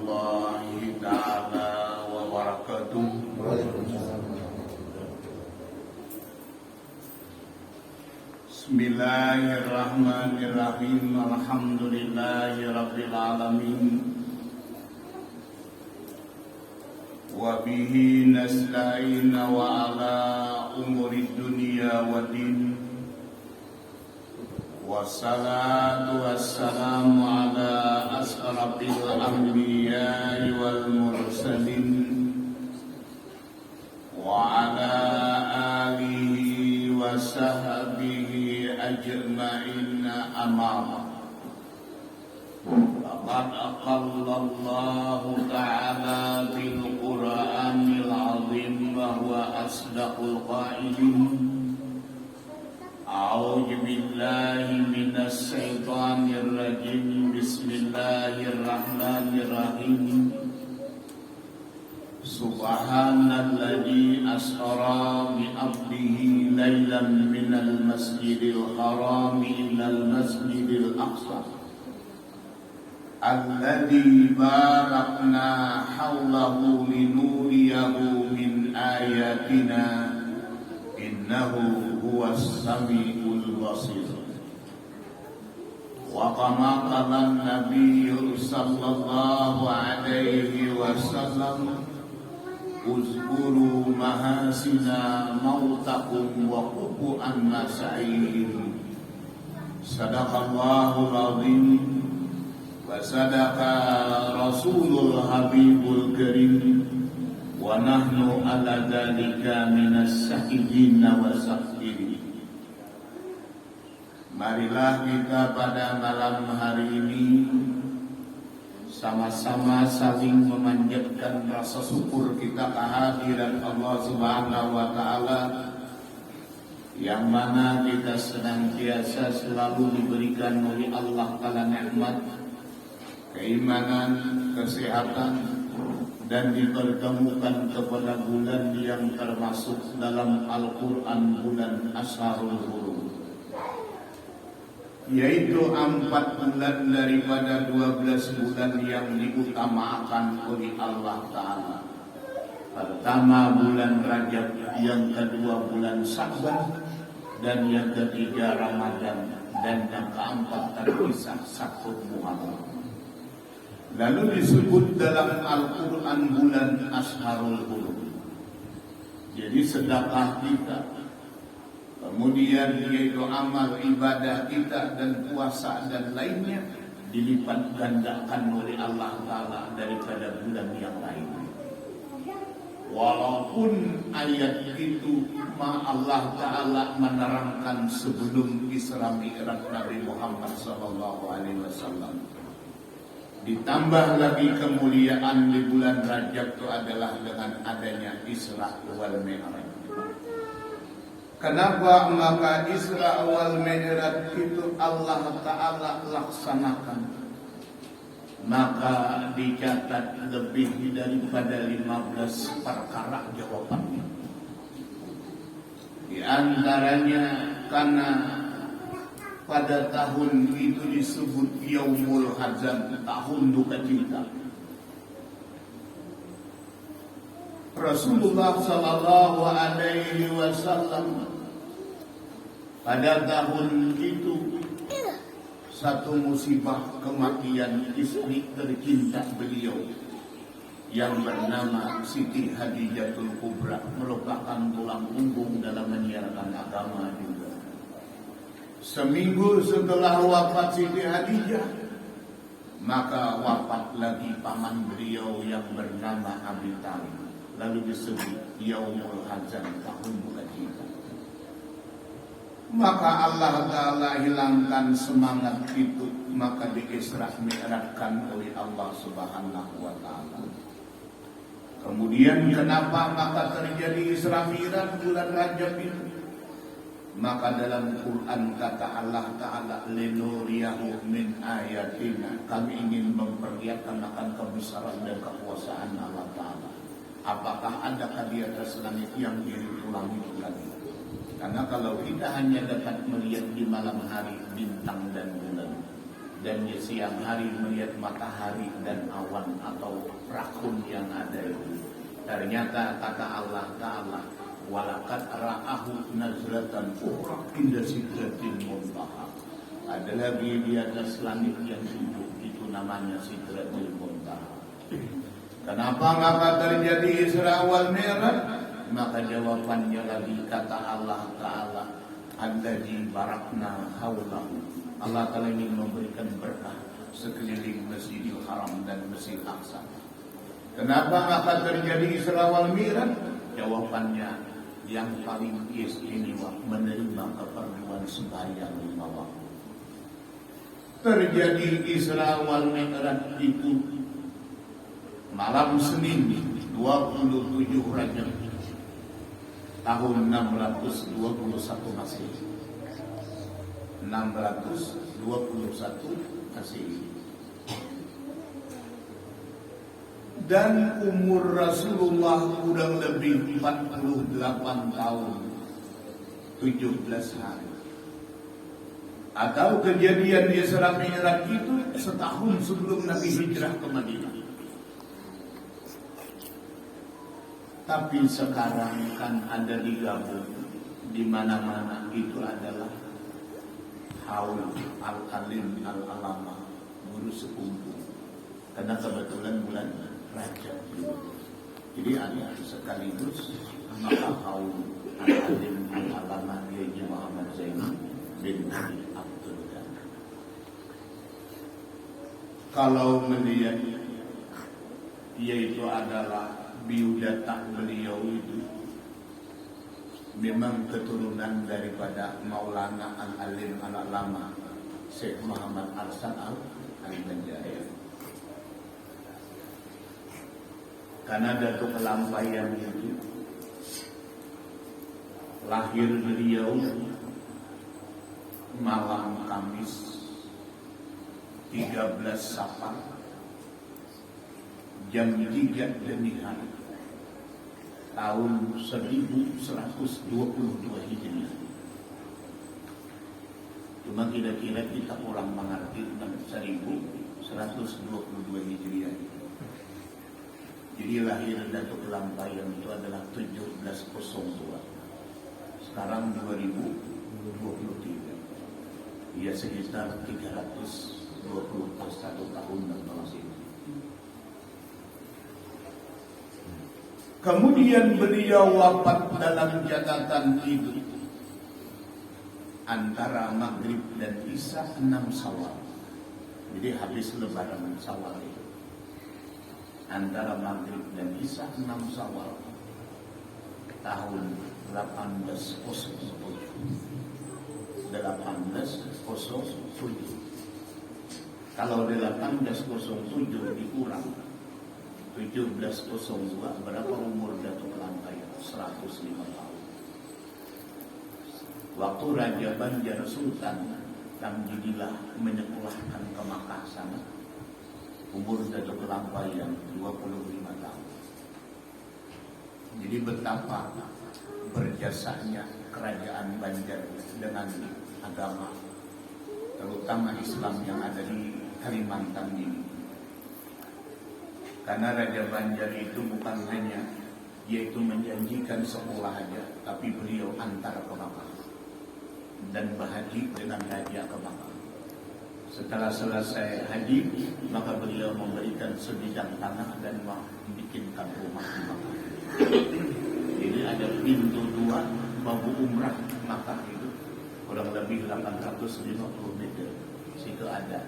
warahmatullahi ta'ala wabarakatuh. Bismillahirrahmanirrahim. Alhamdulillahirabbil alamin. Wa bihi nasta'in wa ala umuri dunya waddin. Wassalatu wassalamu ala asrafil anbiya'i wal mursalin wa ala alihi wa sahbihi ajma'in amma laqad aqallallahu ta'ala bil qur'anil azim wa huwa asdaqul qailin. A'udzu billahi minasy syaithanir rajim. Bismillahirrahmanirrahim. Subhanalladzi asra bi 'abdihi lailan minal masjidil haram ilal masjidil aqsa alladzi barakna hawlahu linuriyahu min ayatina innahu huwas samiul basir. Wa kama qala Nabi sallallahu alaihi wasallam, uzkuru mahasina mautakum wa qubu an masaihim. Sadaqallahul azim wa sadaqa rasulul habibul karim. Wa nahnu ala dzalika minas syahidin wa safirin. Marilah kita pada malam hari ini sama-sama saling memanjatkan rasa syukur kita kehadiran Allah Subhanahu wa taala, yang mana kita senantiasa selalu diberikan oleh Allah taala nikmat keimanan, kesehatan, dan dipertemukan kepada bulan yang termasuk dalam Al-Quran, bulan Asyarul Hurum, yaitu 4 bulan daripada 12 bulan yang diutamakan oleh Allah Ta'ala. Pertama bulan Rajab, yang kedua bulan Sya'ban, dan yang ketiga Ramadan, dan yang keempat terpisah 1 Muharram. Lalu disebut dalam Al-Quran bulan Asyarul Hurum. Jadi sedekah kita, kemudian yaitu amal ibadah kita dan puasa dan lainnya dilipat gandakan oleh Allah Ta'ala daripada bulan yang lain. Walaupun ayat itu Allah Ta'ala menerangkan sebelum Isra Mi'raj Nabi Muhammad SAW. Ditambah lagi kemuliaan di bulan Rajab itu adalah dengan adanya Isra wal Mi'raj. Kenapa maka Isra wal Mi'raj itu Allah Ta'ala laksanakan? Maka dicatat lebih daripada 15 perkara jawabannya. Di antaranya karena pada tahun itu disebut Yaumul Hazan, tahun duka cita. Rasulullah sallallahu alaihi wasallam pada tahun itu satu musibah kematian istri tercinta beliau yang bernama Siti Hadijatul Kubra, merupakan tulang punggung dalam menyiarkan agama juga. Seminggu setelah wafat Siti Hadijah, maka wafat lagi paman beliau yang bernama Abi Thalib. Lalu disebut Yaumul Hazan, tahun duka cita. Maka Allah Ta'ala hilangkan semangat itu, maka diisra mi'rajkan oleh Allah Subhanahu wa Ta'ala. Kemudian kenapa maka terjadi Isra Mi'raj bulan Rajab itu? Maka dalam Quran kata Allah Ta'ala, linuriyahu min ayatina, kami ingin memperlihatkan akan kebesaran dan kekuasaan Allah Ta'ala. Apakah adakah di atas langit yang diulangi lagi? Karena kalau kita hanya dapat melihat di malam hari bintang dan bulan, dan di siang hari melihat matahari dan awan atau rakun yang ada itu. Ternyata kata Allah Ta'ala, walaqad ra'ahu nazlatan ukhra inda sidratil muntaha. Ada lagi di atas langit yang tujuh, itu namanya sidratil muntaha. Kenapa maka terjadi Isra wal Mi'raj? Maka jawabannya lagi kata Allah Ta'ala, alladzi barakna haulahu. Allah Ta'ala ingin memberikan berkah sekeliling Masjidil Haram dan Masjid Aqsa. Kenapa maka terjadi Isra wal Mi'raj? Jawabannya yang paling istimewa, menerima keperluan sembahyang 5 waktu. Terjadi Isra wal Mi'raj itu malam Senin 27 Rajab tahun 621 Masehi. 621 Masehi. Dan umur Rasulullah kurang lebih 48 tahun 17 hari. Atau kejadian Isra Mi'raj itu setahun sebelum Nabi hijrah ke Madinah. Tapi sekarang kan ada digabung di mana-mana, itu adalah haul al-alim al-alama, guru sepupu. Karena kebetulan bulan Rajab. Jadi ada sekaligus maka haul al-alim al-alama Haji Muhammad Zaini bin Ali Abdul Ghani. Kalau melihat yaitu adalah biodata beliau itu memang keturunan daripada Maulana Al-Alim Al-Alama Syekh Muhammad Arsan Al-Banjari. Karena Datuk Kelampaian itu lahir beliau malam Kamis 13 Safar jam 3 dini hari tahun 1122 Hijriah. Cuma kira-kira kita kurang mengerti tentang 1122 Hijriah. Jadi lahir Datuk Kelampaian itu adalah 1702. Sekarang 2023. Ia sekitar 321 tahun dan masih. Kemudian beliau wafat dalam catatan itu antara Maghrib dan Isya 6 Syawal. Jadi habis Lebaran Syawal itu. Antara Maghrib dan Isya 6 Syawal tahun 1807. 1807. Kalau 1807 dikurang 1702, berapa umur Datuk Kelampaian? 105 tahun. Waktu Raja Banjar Sultan Tamjidillah menyekolahkan ke Makkah sana, umur Datuk Kelampaian 25 tahun. Jadi betapa berjasanya kerajaan Banjar dengan agama, terutama Islam yang ada di Kalimantan ini. Karena Raja Banjar itu bukan hanya yaitu menjanjikan sekolah saja, tapi beliau antar ke Makkah dan berhaji dengan raja ke Makkah. Setelah selesai haji, maka beliau memberikan sebidang tanah dan membikinkan rumah di Makkah. Jadi ada pintu 2 babu umrah Makkah itu kurang lebih 850 meter. Situ ada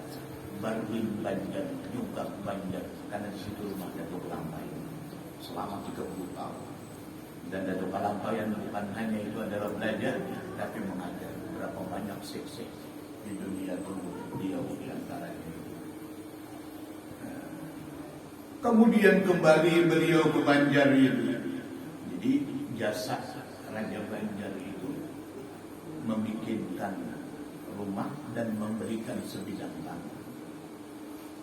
Barwin Banjar, juga Banjar, karena di situ rumah Datuk Kelampaian selama 30 tahun. Dan Datuk Kelampaian bukan hanya itu adalah belajar, tapi mengajar berapa banyak sekse di dunia dulu beliau di antaranya. Kemudian kembali beliau ke Banjar itu. Jadi jasa Raja Banjar itu membikinkan rumah dan memberikan sebidang tanah.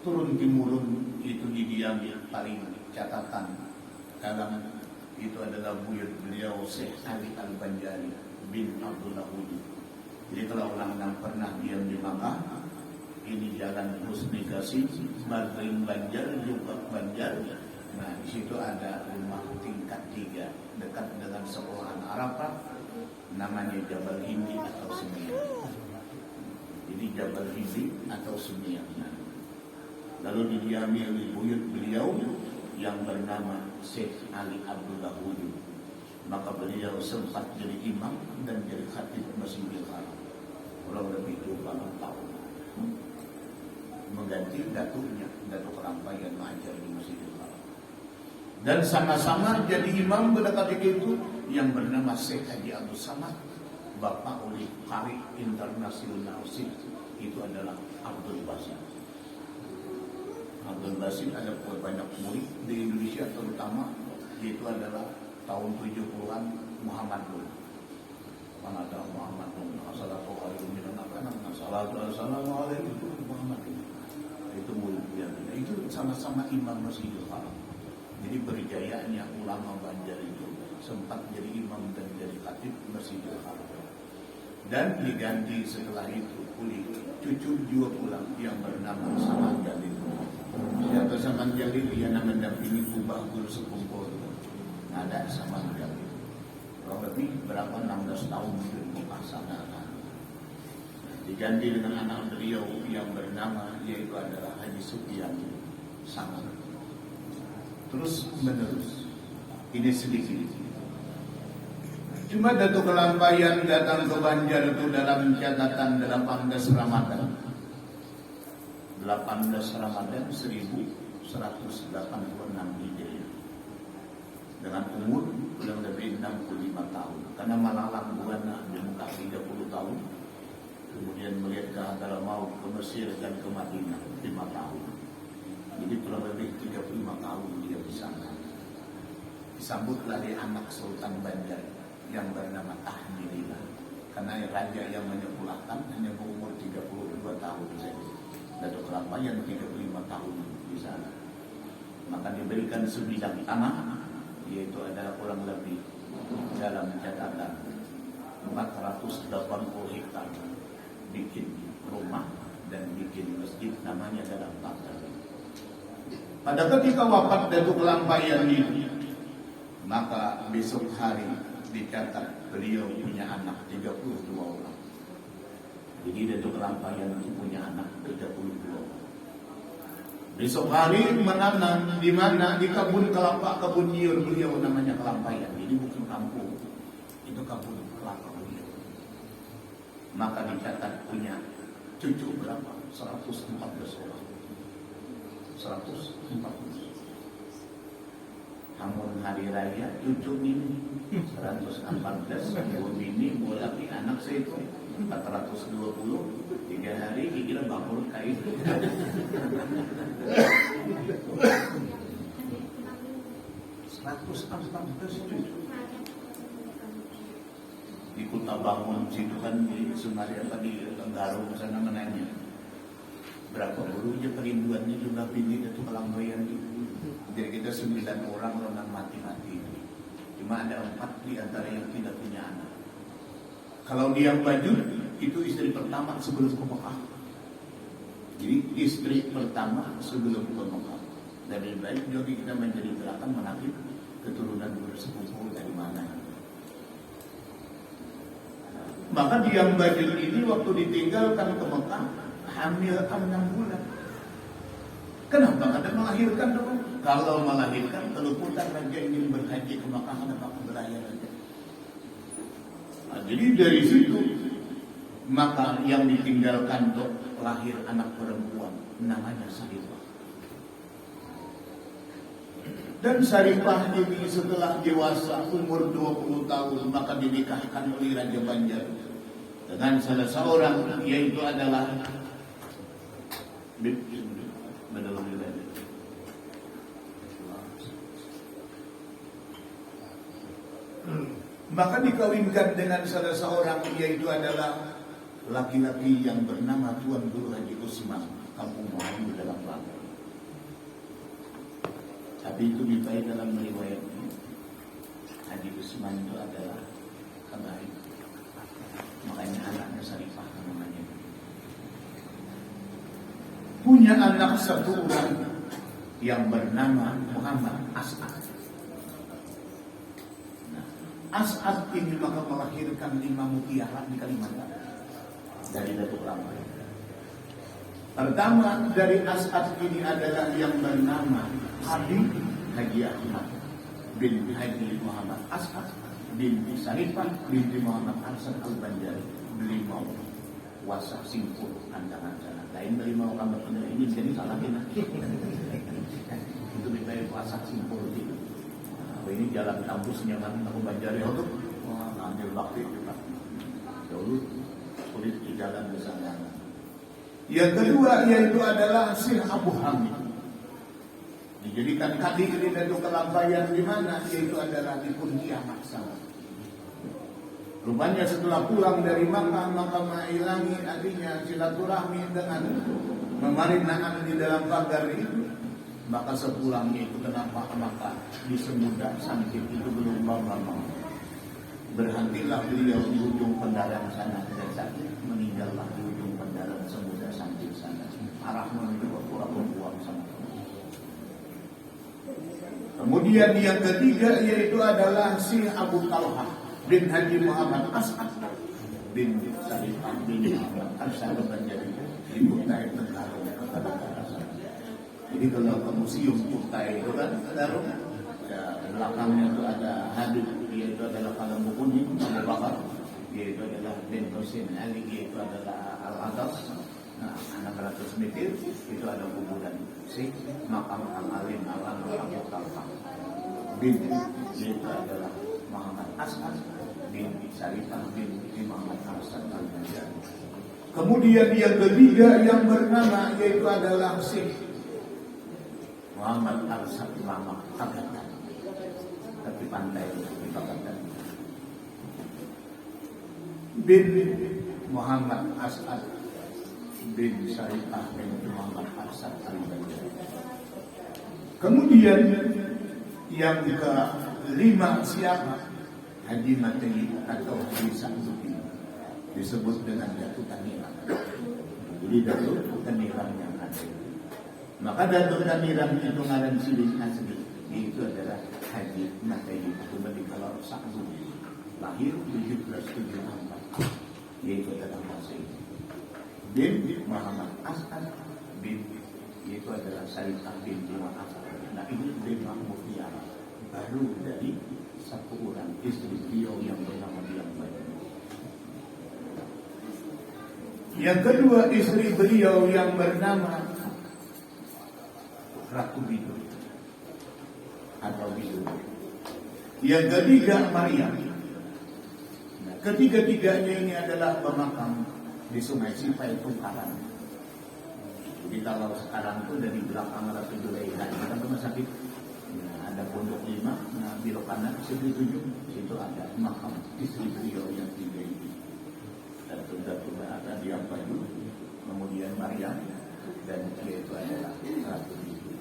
Turun temurun itu didiami paling catatan dalam itu adalah buyut beliau Syekh Ali Al-Banjari bin Abdullah Hudi. Jadi kalau orang yang pernah diam di Makkah ini jalan Husni Kasih, Badring Banjar, Jubak Banjar. Nah, di situ ada rumah tingkat 3 dekat dengan sekolahan Arafah, namanya Jabal Hindi atau Semeru. Jadi Jabal Hindi atau Semeru. Lalu didiami oleh buyut beliau yang bernama Syekh Ali Abdullah Wudhu. Maka beliau sempat jadi imam dan jadi khatib Masjidil Haram kurang lebih 28 tahun, mengganti datuknya, Datuk Rampayan mengajar di Masjidil Haram. Dan sama-sama jadi imam pada ketika itu yang bernama Syekh Haji Abdul Samad, Bapak oleh Qari Internasional SID, itu adalah Abdul Basit. Abdul Basit ada banyak murid di Indonesia, terutama yaitu adalah tahun 70-an Muhammad Nur. Mana ada Muhammad Nur? Assalamualaikum warahmatullahi Muhammad Nur. Itu murid yang itu sama-sama imam Masjidil Haram. Jadi berjayanya ulama Banjar itu sempat jadi imam dan jadi khatib Masjidil Haram. Dan diganti setelah itu oleh cucu juga pulang yang bernama Saman Jalil. Siapa Saman Jalil? Dia mendampingi Kubah Guru Sekumpul. Ada Saman Jalil. Kurang lebih berapa 16 tahun itu melaksanakan. Diganti dengan anak beliau yang bernama yaitu adalah Haji Sufyan Saman. Terus menerus. Ini sedikit. Cuma Datuk Kelampayan datang ke Banjar itu dalam catatan 18 Ramadan 1186 Hijriah dengan umur kurang lebih 65 tahun karena malalang buana di muka 30 tahun, kemudian melihat ke antara mau ke Mesir dan ke Madinah 5 tahun, jadi kurang lebih 35 tahun dia di sana. Disambutlah dia anak Sultan Banjar yang bernama Ahmidillah, karena raja yang menyekolahkan hanya berumur 32 tahun saja. Datuk Kelampayan 35 tahun di sana. Maka diberikan sebidang tanah, yaitu ada kurang lebih dalam catatan 480 hektar, bikin rumah dan bikin masjid namanya dalam Banjar. Pada ketika wafat Datuk Kelampayan ini, maka besok hari dicatat beliau punya anak 32 orang. Jadi Datuk Kelampayan itu punya anak 32 orang. Besok hari menanam di mana? Di kebun kelapa, kebun nyiur beliau namanya Kelampayan. Jadi bukan kampung, itu kebun kelapa beliau. Maka dicatat punya cucu berapa? 114 orang. 114. Namun hari raya cucu ini 114, ibu bini, ibu laki, anak saya itu 420, 3 hari kira bakul kain. Di Kota Bangun situ kan di Sumaria tadi Tenggarong sana menanya berapa gurunya perinduannya jumlah bini itu Kelampayan itu. Jadi kita 9 orang orang mati-mati. Cuma ada 4 di antara yang tidak punya anak. Kalau dia Bajur itu istri pertama sebelum ke Mekah. Jadi istri pertama sebelum ke Mekah. Dan lebih baik jadi kita menjadi gerakan menakib keturunan bersepupu dari mana. Maka Diam Bajur ini waktu ditinggalkan ke Mekah hamil 6 bulan. Kenapa kada melahirkan dong? Kalau melahirkan, kalau putar raja ingin berhaji ke Makkah, kenapa berlayar saja? Nah, jadi dari situ, maka yang ditinggalkan untuk lahir anak perempuan, namanya Saripah. Dan Saripah ini setelah dewasa, umur 20 tahun, maka dinikahkan oleh Raja Banjar dengan salah seorang, yaitu adalah maka dikawinkan dengan salah seorang, yaitu adalah laki-laki yang bernama Tuan Guru Haji Usman, Kampung Melayu dalam Banten. Tapi itu dibaik dalam riwayat ini, Haji Usman itu adalah kebaik, makanya anaknya Saripah namanya. punya anak satu orang yang bernama Muhammad As'ad. Nah, As'ad ini maka melahirkan 5 mutiara di Kalimantan dari Datuk Ramai. Pertama dari As'ad ini adalah yang bernama Habib Haji Ahmad bin Haji Muhammad As'ad bin Sarifah bin Muhammad Arsan Al-Banjari. Beliau wasa simpul andangan sana. Lain beliau kamar pendek ini jadi salah kena. Itu dibayar wasa simpul itu. Nah, ini jalan kampusnya kan aku Banjari itu. Wah, ambil waktu itu Pak. Dulu kulit di jalan di sana. Yang kedua yaitu adalah Syekh Abu Hamid. Dijadikan kadi ini dari Kelabayan di mana? Yaitu adalah di Punjia Maksama. Rupanya setelah pulang dari Makkah maka mengilangi adiknya silaturahmi dengan memarinakan di dalam pagar itu. Maka sepulangnya itu kenapa maka di Semudra Sangkit itu belum lama berhentilah beliau di ujung pendaran sana dan sakit meninggallah di ujung pendaran Semudra Sangkit sana. Arah menuju Pura-Pura buang sama. Kemudian yang ketiga yaitu adalah Syekh Abu Talha bin Haji Muhammad As'ad bin Sarifah bin Muhammad Arsan Al-Banjari di Kutai Tenggara. Jadi kalau ke museum Kutai itu kan ada ya, belakangnya itu ada Habib, yaitu adalah Kalam Bukunim, Abu Bakar, yaitu adalah bin Husain Ali, yaitu adalah Al-Adas. Nah, 600 meter itu ada kuburan Syekh makam Al-Alim Al-Alim Abu Talha bin, yaitu adalah Muhammad As'ad bin Sarifah bin Muhammad Arsan Al-Banjari. Kemudian yang ketiga yang bernama yaitu adalah Syekh Muhammad Arsan Lama Tagatan, tapi pantai di Tagatan, bin Muhammad As'ad bin Sarifah bin Muhammad Arsan Al-Banjari. Kemudian yang kelima siapa? Haji Matei atau Haji Samsudin, disebut dengan Datuk Taniran. Jadi Datuk Taniran yang ada. Maka Datuk Taniran itu ngaran silih asli, itu adalah Haji Matei atau Badikalar Samsudin, lahir 1774, yaitu adalah Masih bin Muhammad As'ad bin, yaitu adalah Sarifah bin Muhammad As'ad. Nah ini lima mutiara baru dari satu orang istri beliau yang bernama Diang Bayu. Yang kedua istri beliau yang bernama Ratu Bidur atau Bidur. Yang ketiga Maryam. Nah, ketiga-tiganya ini adalah pemakam di Sungai Sipai Tungkaran. Jadi kalau sekarang itu dari belakang Ratu Julaiha kita rumah sakit. Ada pondok 5, nah belok kanan sebelah 7, situ ada makam istri beliau yang 3 ini. Datuk ada Diang Bayu, kemudian Maryam, dan dia itu adalah Ratu Bidur.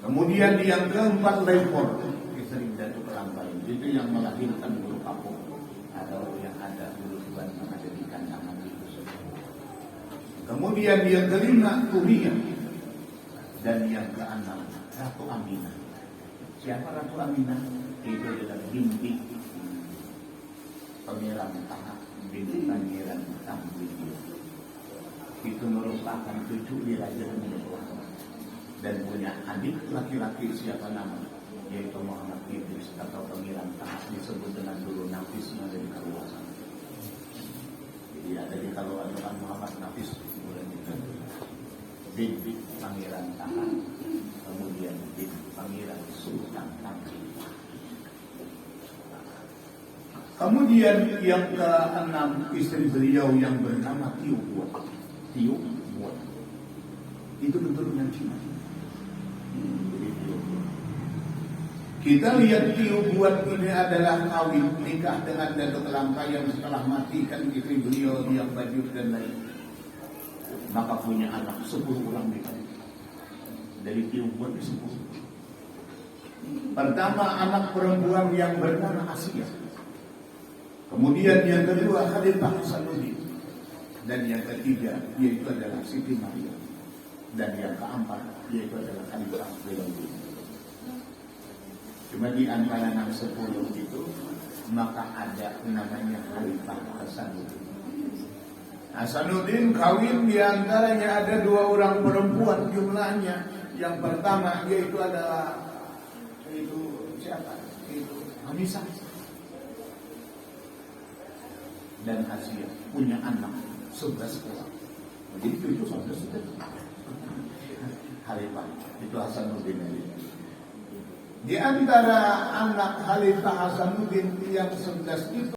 Kemudian yang keempat Lepor, istri Datuk Ramai, itu yang melahirkan bulu kapuk atau yang ada bulu tuan yang ada di kandangan itu. Kemudian yang kelima Kuriyah, dan yang keenam Ratu Aminah. Siapa Ratu Aminah? Itu adalah binti Pangeran Tahap bin Pangeran Tambudio. Itu merupakan cucu di Raja Minyak dan punya adik laki-laki siapa nama? Yaitu Muhammad Idris atau Pangeran Tahap, disebut dengan dulu Nafisnya dari Kaluasan. Jadi ada di Kaluasan Muhammad Nafis bulan itu. Binti Pangeran Tahap, kemudian binti Pangeran Sultan Tamrin. Kemudian yang keenam istri beliau yang bernama Tiu Buat. Tiu Buat itu keturunan Cina. Kita lihat Tiu Buat ini adalah kawin nikah dengan Datuk Langkai yang setelah mati kan istri beliau yang Baju dan lain. Maka punya anak 10 orang dari Tiu Buat 10. Pertama anak perempuan yang bernama Asia. Kemudian yang kedua Khalifah Hasanuddin. Dan yang ketiga yaitu adalah Siti Maryam. Dan yang keempat yaitu adalah Khalifah Zainuddin. Cuma di antara 10 itu maka ada namanya Khalifah Hasanuddin. Hasanuddin kawin, di antaranya ada 2 orang perempuan jumlahnya. Yang pertama yaitu adalah siapa? Itu Hamisah dan Asia, punya anak 11 orang. Jadi itu 11 sudah. Khalifah itu Hasanuddin. Di antara anak Khalifah Hasanuddin yang 11 itu